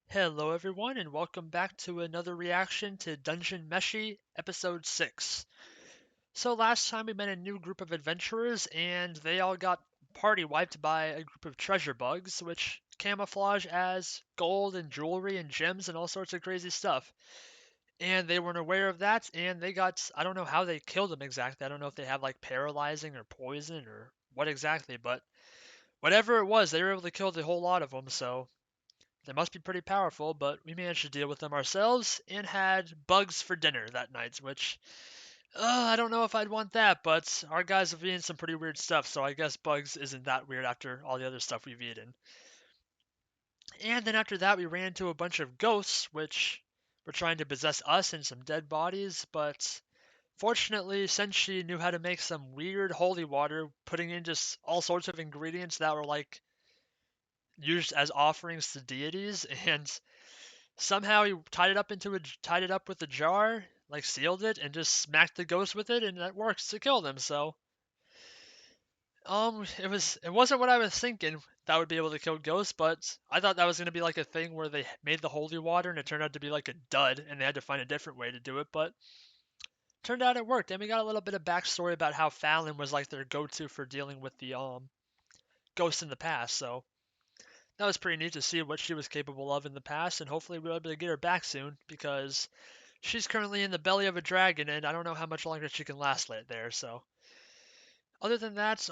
Hello everyone and welcome back to another reaction to Dungeon Meshi episode 6. So last time we met a new group of adventurers and they all got party wiped by a group of treasure bugs which camouflage as gold and jewelry and gems and all sorts of crazy stuff. And they weren't aware of that and I don't know how they killed them exactly. I don't know if they have like paralyzing or poison or what exactly, but whatever it was, they were able to kill the whole lot of them, so they must be pretty powerful, but we managed to deal with them ourselves and had bugs for dinner that night, which I don't know if I'd want that, but our guys have eaten some pretty weird stuff, so I guess bugs isn't that weird after all the other stuff we've eaten. And then after that, we ran into a bunch of ghosts, which were trying to possess us and some dead bodies, but fortunately, Senshi knew how to make some weird holy water, putting in just all sorts of ingredients that were like used as offerings to deities, and somehow he tied it up with a jar, like sealed it, and just smacked the ghost with it, and that works to kill them. So, it wasn't what I was thinking that would be able to kill ghosts, but I thought that was gonna be like a thing where they made the holy water and it turned out to be like a dud, and they had to find a different way to do it. But turned out it worked, and we got a little bit of backstory about how Fallon was like their go-to for dealing with the ghosts in the past. So that was pretty neat to see what she was capable of in the past, and hopefully we'll be able to get her back soon because she's currently in the belly of a dragon, and I don't know how much longer she can last there. So, other than that,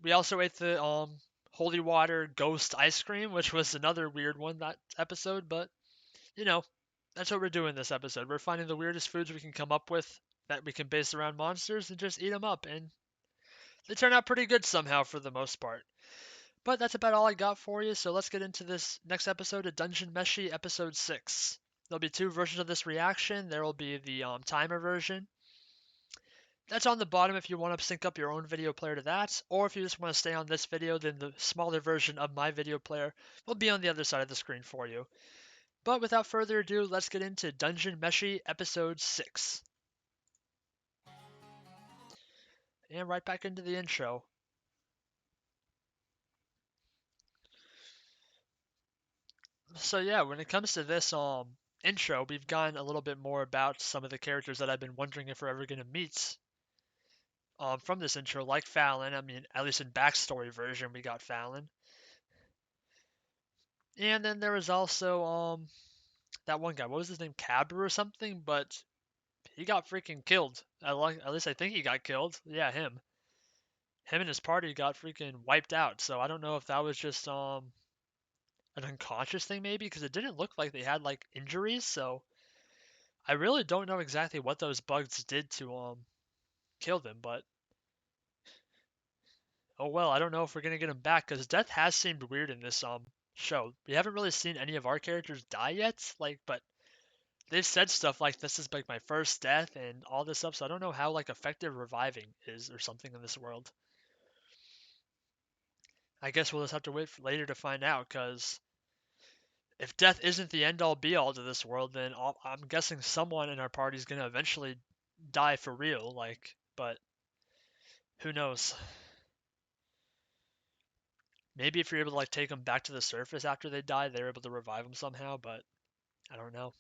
we also ate the holy water ghost ice cream, which was another weird one that episode. But you know, that's what we're doing this episode. We're finding the weirdest foods we can come up with that we can base around monsters and just eat them up, and they turn out pretty good somehow for the most part. But that's about all I got for you. So let's get into this next episode of Dungeon Meshi episode 6. There'll be two versions of this reaction. There will be the timer version. That's on the bottom if you want to sync up your own video player to that, or if you just want to stay on this video, then the smaller version of my video player will be on the other side of the screen for you. But without further ado, let's get into Dungeon Meshi Episode 6. And right back into the intro. So yeah, when it comes to this intro, we've gotten a little bit more about some of the characters that I've been wondering if we're ever going to meet from this intro, like Fallon. I mean, at least in backstory version, we got Fallon. And then there was also that one guy. What was his name? Cabra or something? But he got freaking killed. At least I think he got killed. Yeah, him. Him and his party got freaking wiped out. So I don't know if that was just an unconscious thing maybe, because it didn't look like they had like injuries. So I really don't know exactly what those bugs did to kill them. But oh well, I don't know if we're gonna get him back because death has seemed weird in this show. We haven't really seen any of our characters die yet. Like, but they've said stuff like this is like my first death and all this stuff, so I don't know how like effective reviving is or something in this world. I guess we'll just have to wait for later to find out, because if death isn't the end all be all to this world, then I'm guessing someone in our party is gonna eventually die for real. Like, but who knows? Maybe if you're able to like take them back to the surface after they die, they're able to revive them somehow, but I don't know.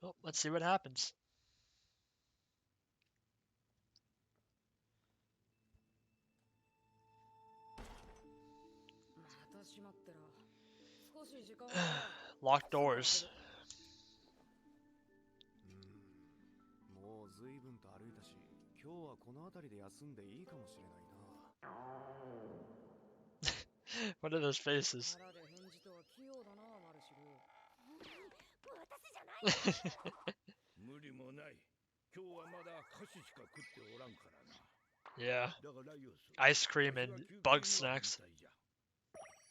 Well, let's see what happens. また閉まってら少し時間がない Locked doors. もう随分と歩いたし、今日はこの辺りで休んでいいかもしれないな。What are those faces? 腹で返事とは器用だなマルシル無理もない。今日はまだ菓子しか食っておらんからな。Yeah. だからよそ。Ice cream and bug snacks.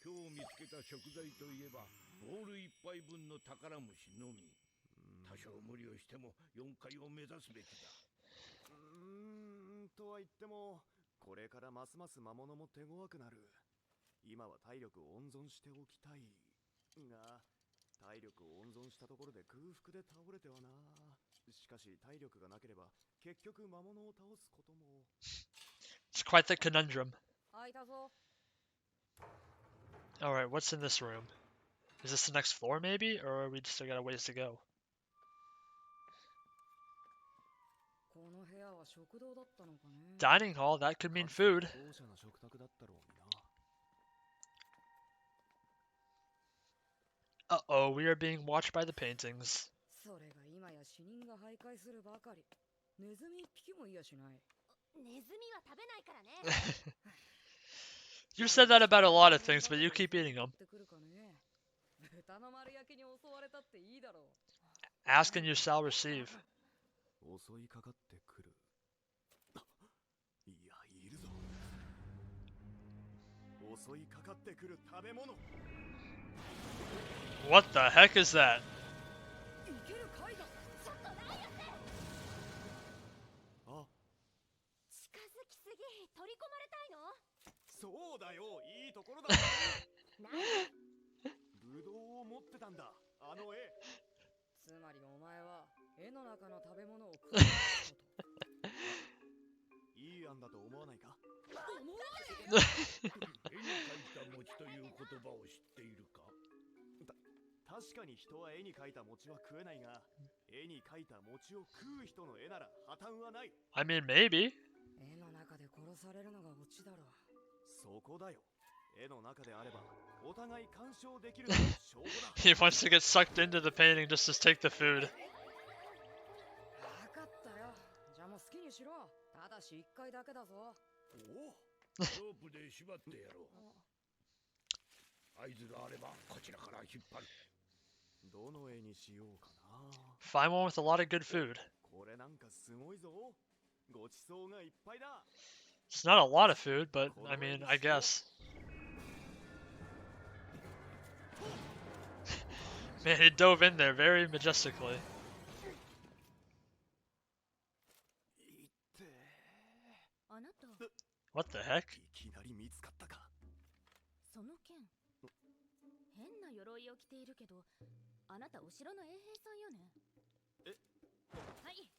今日見つけた食材といえば、ボール一杯分の宝虫のみ。多少無理をしても4階を目指すべきだ。とは言っても、これからますます魔物も手強くなる。今は体力を温存しておきたい。が、体力を温存したところで空腹で倒れてはな。しかし体力がなければ、結局魔物を倒すことも。It's quite the conundrum. 開いたぞ Alright, what's in this room? Is this the next floor maybe, or are we still got a ways to go? この部屋は食堂だったのかね。 Dining hall, that could mean かつては food. 豪奢な食卓だったろうにな。 Uh-oh, we are being watched by the paintings. それが今や死人が徘徊するばかり。ネズミ一匹もいやしない。ネズミは食べないからね。 You said that about a lot of things, but you keep eating them. ってくるかね。豚の丸焼きに襲われたっていいだろう。 Ask and you shall receive. 襲いかかってくる。いや、いるぞ。襲いかかってくる食べ物。 What the heck is that? いける階段。ちょっと何やって。あ、近づきすぎ。取り込まれたいの。そうだよ、いいところだ。何。ぶどうを持ってたんだ、あの絵。つまりお前は絵の中の食べ物を食うってこと。いい案だと思わないか。思わないけど。絵に描いた餅という言葉を知っているか。確かに人は絵に描いた餅は食えないが、絵に描いた餅を食う人の絵なら破綻はない。 I mean, maybe. 絵の中で殺されるのがオチだろう。そこだよ。絵の中であればお互い干渉できるのが証拠だ。 He wants to get sucked into the painting just to take the food. 分かったよ。じゃあもう好きにしろ。ただし一回だけだぞ。おお、ロープで縛ってやろう。合図があればこちらから引っ張る。どの絵にしようかな。 Find one with a lot of good food. これなんかすごいぞ。ごちそうがいっぱいだ。 It's not a lot of food, but I mean, I guess. Man, he dove in there very majestically. いってあなた。 What the heck? いきなり見つかったか。その剣。変な鎧を着ているけど、あなたお城の衛兵さんよね。え。はい。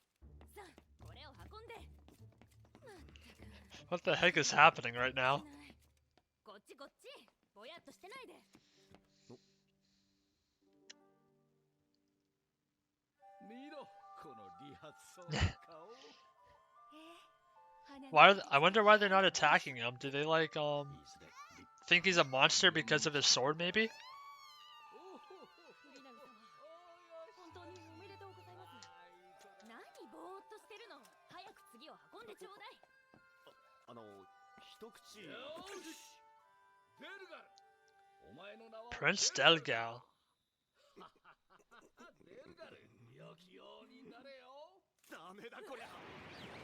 さあ、これを運んで。 What the heck is happening right now? こっちこっち。ぼやっとしてないで。見ろ、この理髪そうな顔。I wonder why they're not attacking him. Do they like think he's a monster because of his sword maybe? 本当におめでとうございます。何ぼーっとしてるの。早く次を運んでちょうだい。一口。よし。デルガル。お前の名は Prince Delgal. デルガル。良きようになれよ。ダメだこりゃ。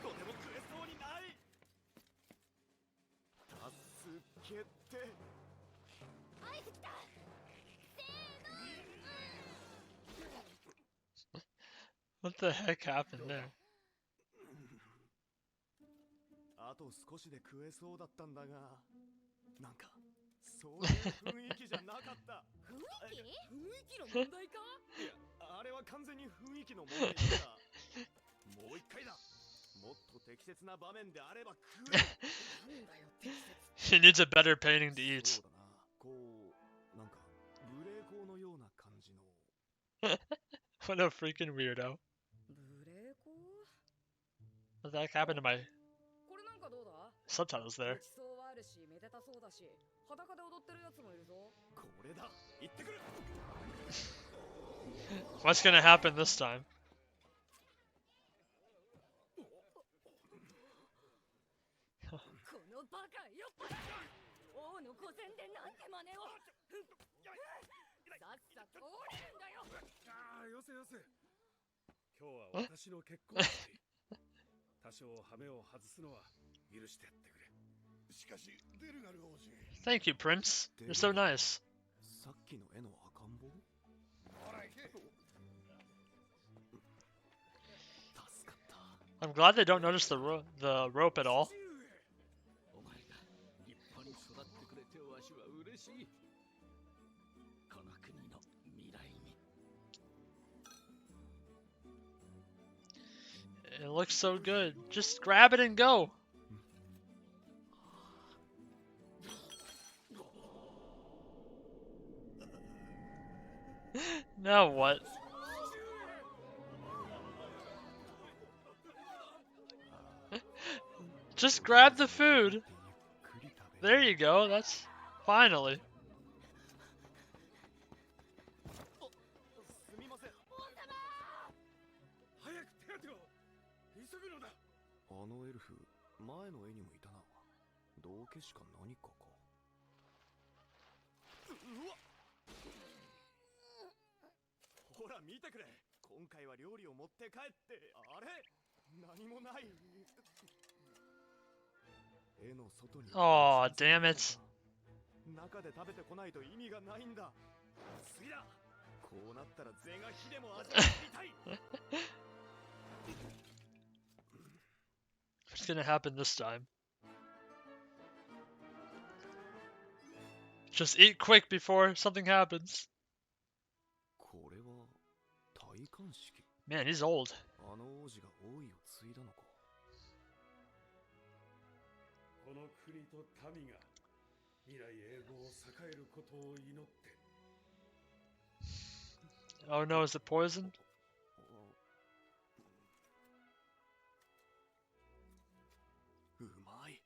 とても食えそうにない。助けて。合図来た。せーの。 What the heck happened there? あと少しで食えそうだったんだが、なんかそういう雰囲気じゃなかった。雰囲気？雰囲気の問題か。いや、あれは完全に雰囲気の問題だ。もう一回だ。もっと適切な場面であれば食え。なんだよ適切。 He needs a better painting to eat. そうだな。こうなんか無礼講のような感じの。 What a freaking weirdo. 無礼講。 What the heck happened to my これなんかどうだ。 subtitles ご there? ちそうはあるし、めでたそうだし、裸で踊ってるやつもいるぞ。これだ。行ってくる。 What's gonna happen this time? このバカよっぱら。王の御前でなんて真似を。さっさと折れるんだよ。ああ、よせよせ。今日は私の結婚式。多少羽目を外すのは許してやってくれ。しかし、デルガル王子。 Thank you, Prince. You're so nice. さっきの絵の赤ん坊。ほら行け。助かった。 I'm glad they don't notice the rope at all. お前が立派に育ってくれてわしは嬉しい。この国の未来に。 It looks so good. Just grab it and go. Now what? Just grab the food. There you go. That's finally. すみません。早く手当てを急ぐのだ。あのエルフ、前の絵にもいたな。道化師か何かか。うわっ、ほら見てくれ。今回は料理を持って帰って、あれ何もない。絵の外に。Oh, damn it. 中で食べてこないと意味がないんだ。次だ。こうなったら是が非でも味わってみたい。 What's gonna happen this time? Just eat quick before something happens. これは戴冠式。 Man, he's old. あの王子が王位を継いだのか。この国と民が未来永劫栄えることを祈って。 Oh no, is it poison? うまい。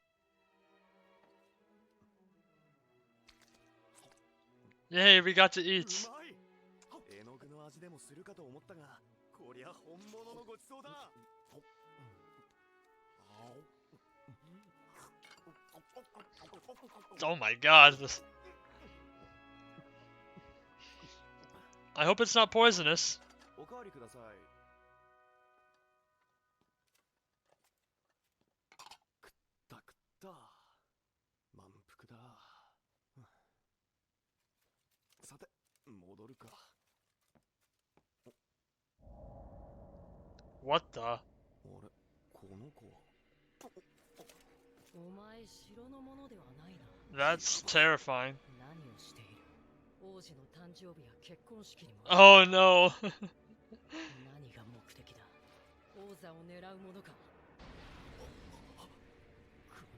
Yay, we got to う eat. まい。絵の具の味でもするかと思ったが、こりゃ本物のごちそうだ。 Oh my god. I hope it's not poisonous. おかわりください。食った食った。満腹だ。さて、戻るか。 What the? あれ、この子は。 お前城のものではないな。 That's terrifying. 何をしている。王子の誕生日や結婚式にも。 Oh no. 何が目的だ。王座を狙うものか。こ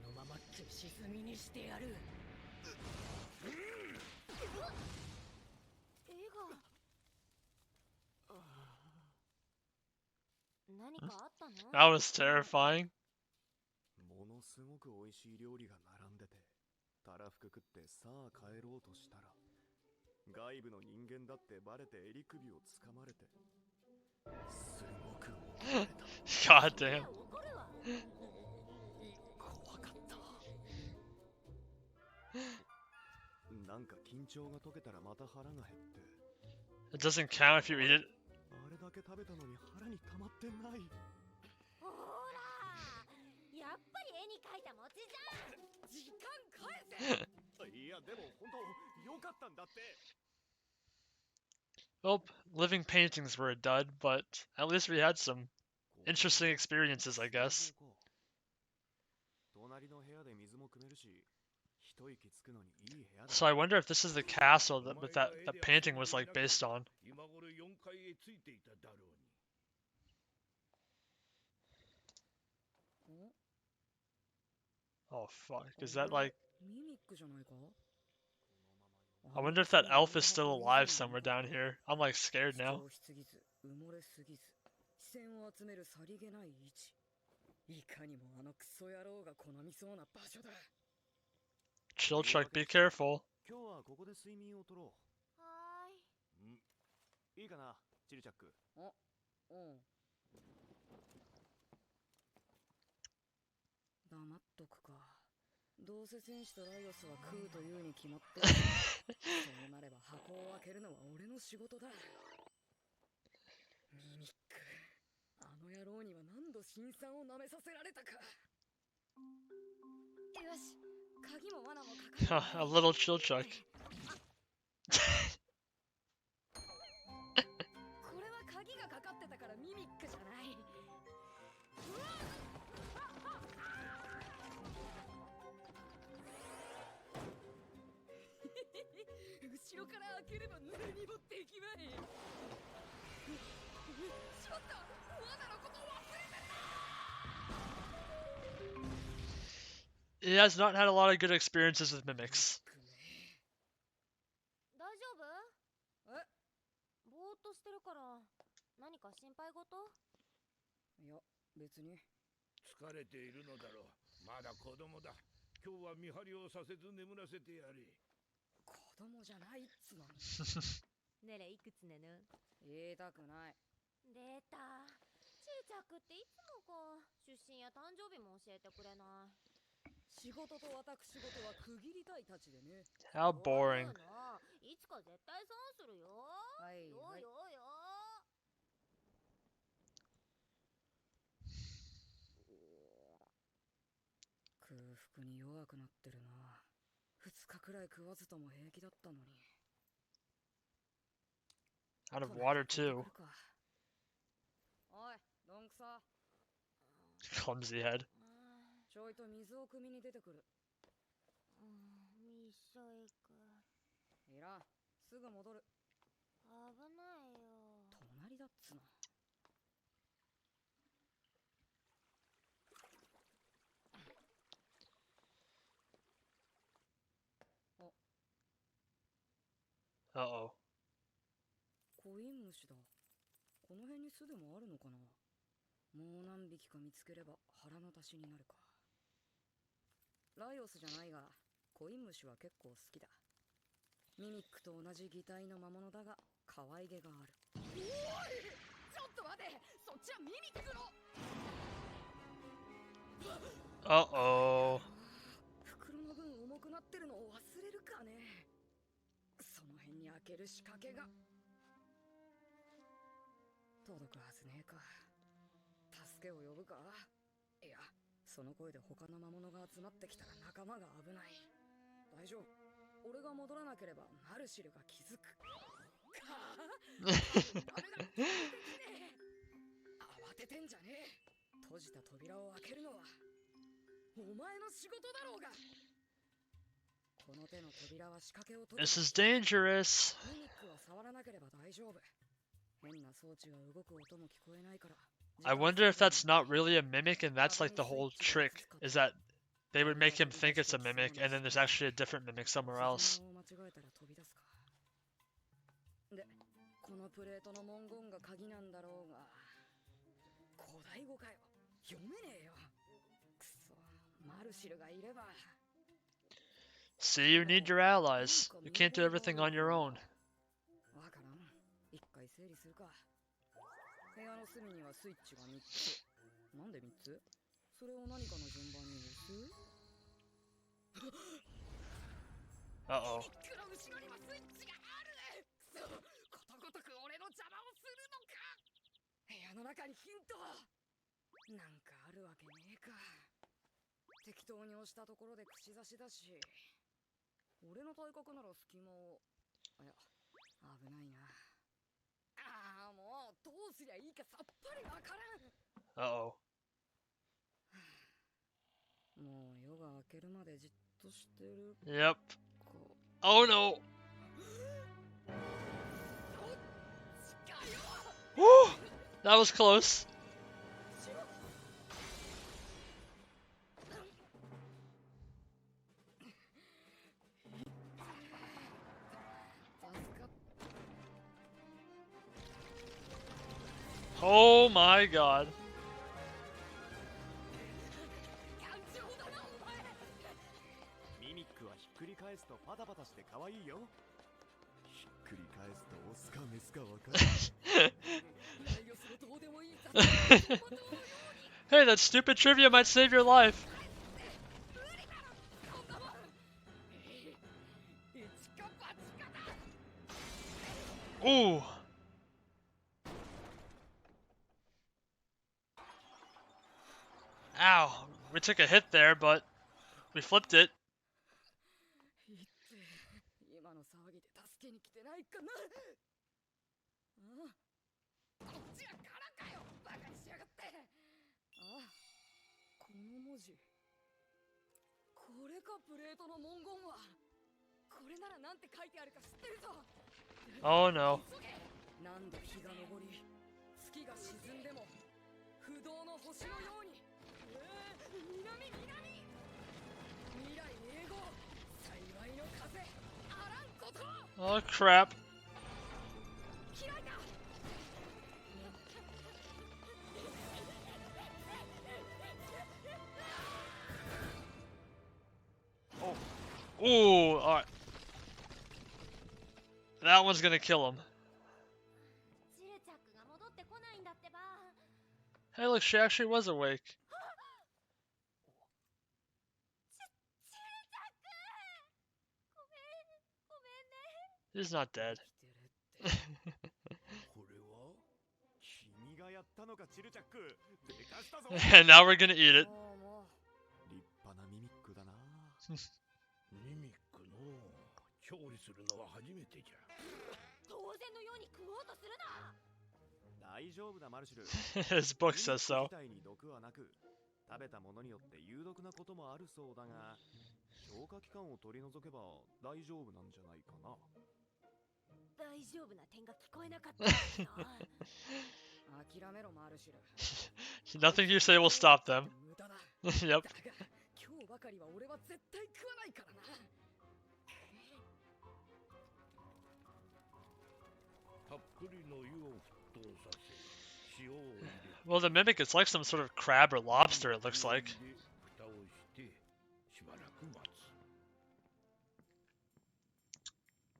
のまま消し済みにしてやる。絵が何かあったの？ That was terrifying. ものすごく美味しい料理が並んでて、たらふく食ってさあ帰ろうとしたら、外部の人間だってバレて襟首をつかまれて、すごく怒られた。 God damn. 怒るわ。怖かった。なんか緊張が解けたらまた腹が減って、 It doesn't count if you eat it. あれだけ食べたのに腹に溜まってない。 ほら、やっぱり絵に描いた餅じゃん。時間返せ。いやでも本当良かったんだって。 Well, living paintings were a dud, but at least we had some interesting experiences, I guess. 隣の部屋で水も汲めるし、一息つくのにいい部屋だ。 So I wonder if this is the castle that painting was like based on. 今頃4階へついていただろうに。 Oh fuck, is that like... ミミックじゃないか。 I wonder if that elf is still alive somewhere down here. I'm like scared now. 主張しすぎず、埋もれすぎず、視線を集めるさりげない位置。いかにもあのクソ野郎が好みそうな場所だ。 Chill Chuck, be careful. 今日はここで睡眠をとろはーい。う。いいかな、チルチャック。あ、うん。黙っとくか。どうせ戦士とライオスは食うというに決まってる。そうなれば箱を開けるのは俺の仕事だ。ミミック。あの野郎には何度辛酸を舐めさせられたか。よし、鍵も罠もかかる。 A little Chill Chuck. これは鍵がかかってたからミミックじゃない。後ろから開ければ何もできまい。しまった、罠のことを忘れてた。 He has not had a lot of good experiences with mimics. 大丈夫？え、ぼーっとしてるから何か心配事？いや、別に。疲れているのだろう。まだ子供だ。今日は見張りをさせず眠らせてやれ。子供じゃないっつのに。ねれいくつなの？言いたくない。出た。ちいちゃくっていつもか。出身や誕生日も教えてくれない。仕事と私事は区切りたいたちでね。 How boring. いつか絶対損するよ。はいよはい。よよ。空腹に弱くなってるな。2日くらい食わずとも平気だったのに。 Out of water とりあえず too. 聞いてくるか。おい、どんくさ。 Clumsy head. ちょいと水を汲みに出てくる。みそいく。いらん、すぐ戻る。危ないよ。隣だっつの。Uh-oh. コイン虫だ。この辺に巣でもあるのかな。もう何匹か見つければ腹の足しになるか。ライオスじゃないが、コイン虫は結構好きだ。ミミックと同じ擬態の魔物だが可愛げがある。おい、ちょっと待て、そっちはミミックの。 Uh-oh. 袋の分重くなってるのを忘れるかね。その辺に開ける仕掛けが。届くはずねえか。助けを呼ぶか。いや、その声で他の魔物が集まってきたら仲間が危ない。大丈夫、俺が戻らなければマルシルが気づく。かあ、ダメだ、できねえ。慌ててんじゃねえ。閉じた扉を開けるのはお前の仕事だろうが。この手の扉は仕掛けを解けば This is dangerous. ミミックは触らなければ大丈夫。変な装置が動く音も聞こえないから。 I wonder if that's not really a mimic and that's like the whole trick, is that they would make him think it's a mimic and then there's actually a different mimic somewhere else. 間違えたら飛び出すか。で、このプレートの文言が鍵なんだろうが、古代語かよ。読めねえよ。くそ、マルシルがいれば。 See, you need your allies. You can't do everything on your own. わからん。一回整理するか。部屋の隅にはスイッチが3つ。なんで3つ？それを何かの順番に押す？ Uh-oh. ミミックの後ろにもスイッチがある。くそ、ことごとく俺の邪魔をするのか。部屋の中にヒントなんかあるわけねえか。適当に押したところで串刺しだし、俺の体格なら隙間を。いや、危ないな。ああ、もうどうすりゃいいかさっぱりわからん。 Uh-oh. もう夜が明けるまでじっとしてる Yep. か。 Oh no. Woo! That was close. Oh my god. ミミックはひっくり返すとパタパタして可愛いよ。ひっくり返すとオスかメスかわかる。 Hey, that stupid trivia might save your life. Ooh. Ow. We took a hit there, but we flipped it. 今の騒ぎで助けに来てないかな。ああ、こっちはからかよ、バカにしやがって。ああ、この文字、これかプレートの文言は。これならなんて書いてあるか知ってるぞ。 Oh no. 何度日が昇り、月が沈んでも不動の星のように。南、未来永劫、幸いの風あらんこと。 Oh crap. 開いた。Ooh, alright. That one's gonna kill him. チルチャックが戻ってこないんだってば。 Hey, look, she actually was awake. チルチャック、ごめんね。 He's not dead. これは君がやったのか、チルチャック。でかしたぞ。 And now we're gonna eat it. も立派なミミックだな。ミミックの調理するのは初めてじゃ。当然のように食おうとするな。大丈夫だ、マルシュル。 His book says so. ミミック自体に毒はなく、食べたものによって有毒なこともあるそうだが、消化器官を取り除けば大丈夫なんじゃないかな。大丈夫な点が聞こえなかったんだよ。う諦めろマルシル。 Nothing you say will stop them. 無駄だ。 Yep. だが今日ばかりは俺は絶対食わないからな。たっぷりの湯を沸騰させ、塩を入れ、 Well, the mimic is like some sort of crab or lobster, it looks like. 蓋をしてしばらく待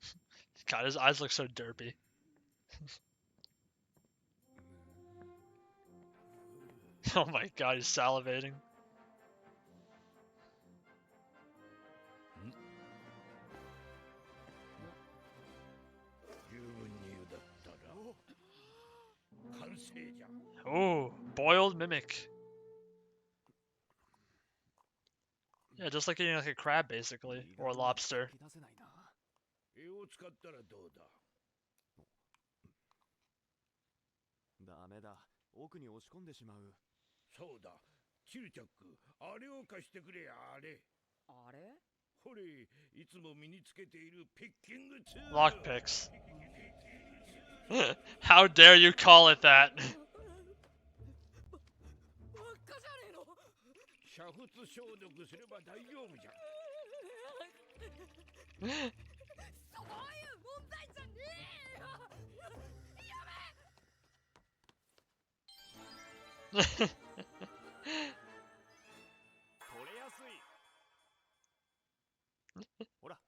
つ。 God, his eyes look so derpy. Oh my god, he's salivating. 十分に湯だったら完成じゃ。 Oh, boiled mimic. Yeah, just like eating like a crab, basically, or a lobster. 吐き出せないな。絵を使ったらどうだ。ダメだ、奥に押し込んでしまう。そうだ、チルチャック、あれを貸してくれ、あれ。あれ？ほれ、いつも身につけているピッキングツール。 Lockpicks. How dare you call it that? バカじゃねえの。煮沸消毒すれば大丈夫じゃ。そういう問題じゃねえよ。取れやすい。ほら。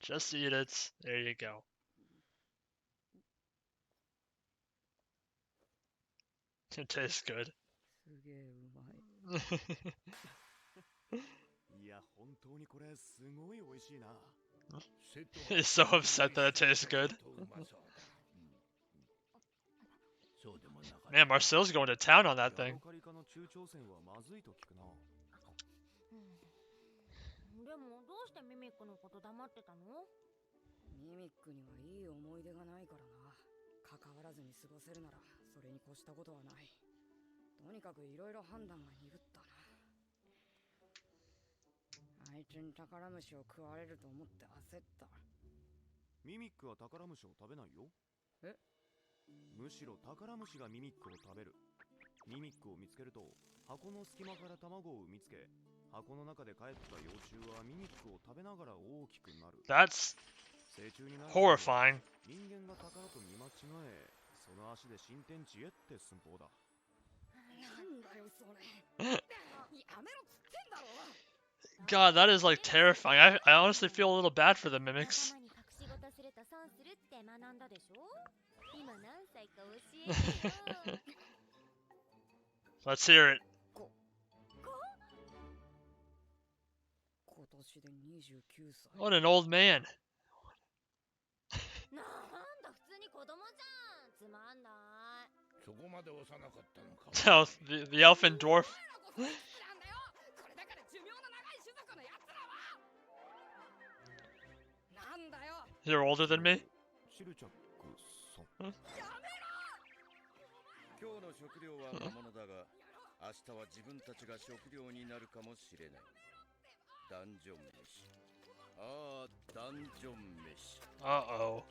Just eat it. There you go. It tastes good. すげえうまい。いや、本当にこれすごい美味しいな。 He's so upset that it tastes good. そうでもなかった。 Man, Marcel's going to town on that ヤ thing. ドカリ科の中朝鮮はまずいと聞くな。でもどうしてミミックのこと黙ってたの？ミミックにはいい思い出がないからな。関わらずに過ごせるならそれに越したことはない。とにかくいろいろ判断が鈍ったな。あいつに宝虫を食われると思って焦った。ミミックは宝虫を食べないよ。え？むしろ宝虫がミミックを食べる。ミミックを見つけると箱の隙間から卵を産みつけ、箱の中で帰った幼虫はミミックを食べながら大きくなる。 That's 成虫になる horrifying. 人間が宝と見間違え、その足で新天地へって寸法だ。なんだよそれ。やめろっつってんだろ。 God, that is like terrifying. I honestly feel a little bad for the mimics. 仲間に隠し事すると損するって学んだでしょ？今何歳か教えてよ。 Let's hear it. 今年で29歳。 What an old man. なんだ普通に子供じゃん。つまんない。そこまで幼かったのか。 So, the elfin dwarf. お前らこそいくつなんだよ。これだから寿命の長い種族のやつらは。なんだよ。 You're older than me? チルチャックさん。今日の食料は魔物だが、明日は自分たちが食料になるかもしれない。ダンジョン飯。ああ、ダンジョン飯。 Uh-oh.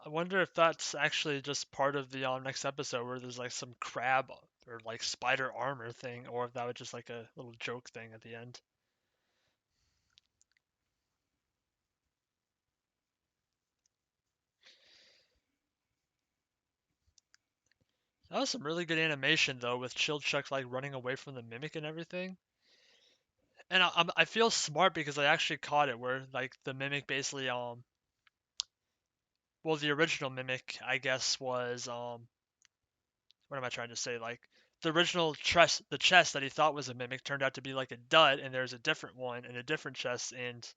I wonder if that's actually just part of the next episode where there's like some crab or like spider armor thing, or if that was just like a little joke thing at the end. That was some really good animation though, with Chilchuck like running away from the mimic and everything. And I feel smart because I actually caught it where like the mimic basically well, the original mimic I guess was what am I trying to say, like the original chest, the chest that he thought was a mimic turned out to be like a dud, and there's a different one in a different chest, and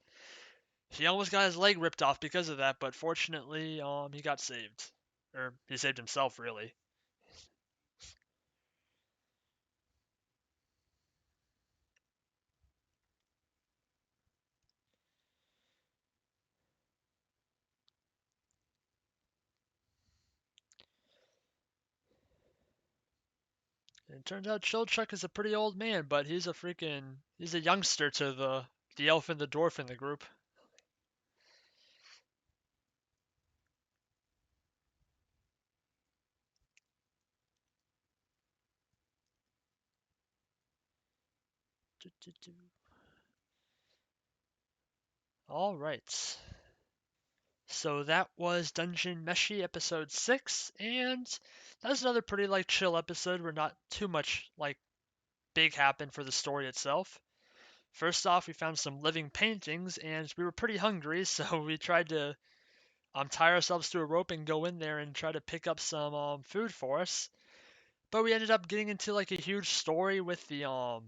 he almost got his leg ripped off because of that, but fortunately he got saved, or he saved himself really. And it turns out Chilchuck is a pretty old man, but he's a youngster to the elf and the dwarf in the group. All right. So that was Dungeon Meshi episode 6, and that was another pretty like chill episode where not too much like big happened for the story itself. First off, we found some living paintings, and we were pretty hungry, so we tried to tie ourselves to a rope and go in there and try to pick up some food for us. But we ended up getting into like a huge story with the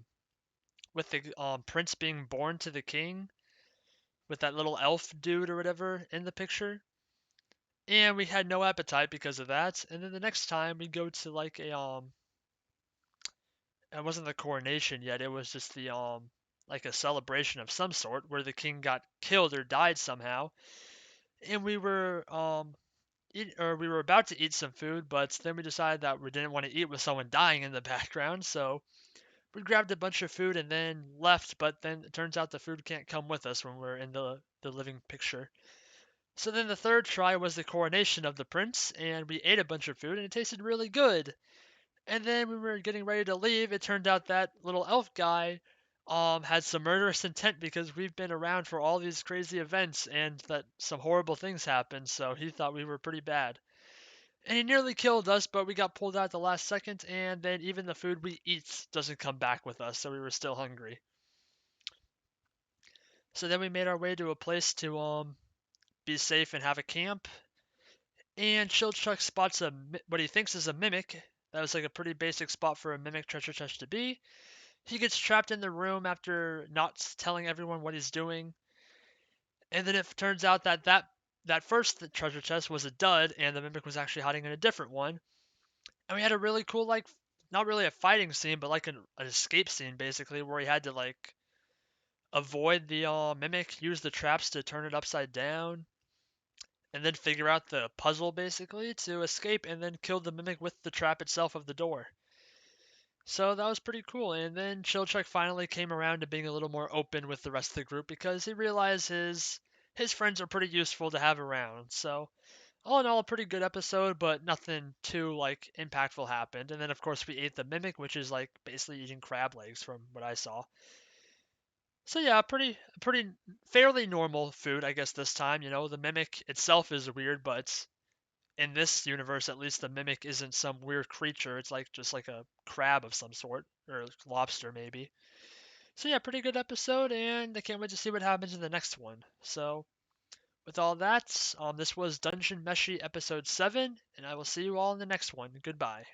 prince being born to the king, with that little elf dude or whatever in the picture. And we had no appetite because of that. And then the next time we go to like a it wasn't the coronation yet. It was just the like a celebration of some sort where the king got killed or died somehow. And we were about to eat some food, but then we decided that we didn't want to eat with someone dying in the background, so we grabbed a bunch of food and then left, but then it turns out the food can't come with us when we're in the living picture. So then the third try was the coronation of the prince, and we ate a bunch of food and it tasted really good. And then when we were getting ready to leave, it turned out that little elf guy had some murderous intent because we've been around for all these crazy events and that some horrible things happened, so he thought we were pretty bad. And he nearly killed us, but we got pulled out at the last second, and then even the food we eat doesn't come back with us, so we were still hungry. So then we made our way to a place to be safe and have a camp. And Chilchuck spots what he thinks is a mimic. That was like a pretty basic spot for a mimic treasure chest to be. He gets trapped in the room after not telling everyone what he's doing. And then it turns out that that first treasure chest was a dud, and the mimic was actually hiding in a different one. And we had a really cool, like, not really a fighting scene, but like an escape scene basically, where he had to like avoid the mimic, use the traps to turn it upside down, and then figure out the puzzle basically to escape and then kill the mimic with the trap itself of the door. So that was pretty cool. And then Chilchuck finally came around to being a little more open with the rest of the group because he realized his friends are pretty useful to have around. So all in all, a pretty good episode, but nothing too like impactful happened. And then of course we ate the mimic, which is like basically eating crab legs from what I saw. So yeah, pretty fairly normal food, I guess this time. You know, the mimic itself is weird, but in this universe at least the mimic isn't some weird creature. It's like just like a crab of some sort or lobster maybe. So yeah, pretty good episode, and I can't wait to see what happens in the next one. So with all that, this was Dungeon Meshi episode 7, and I will see you all in the next one. Goodbye.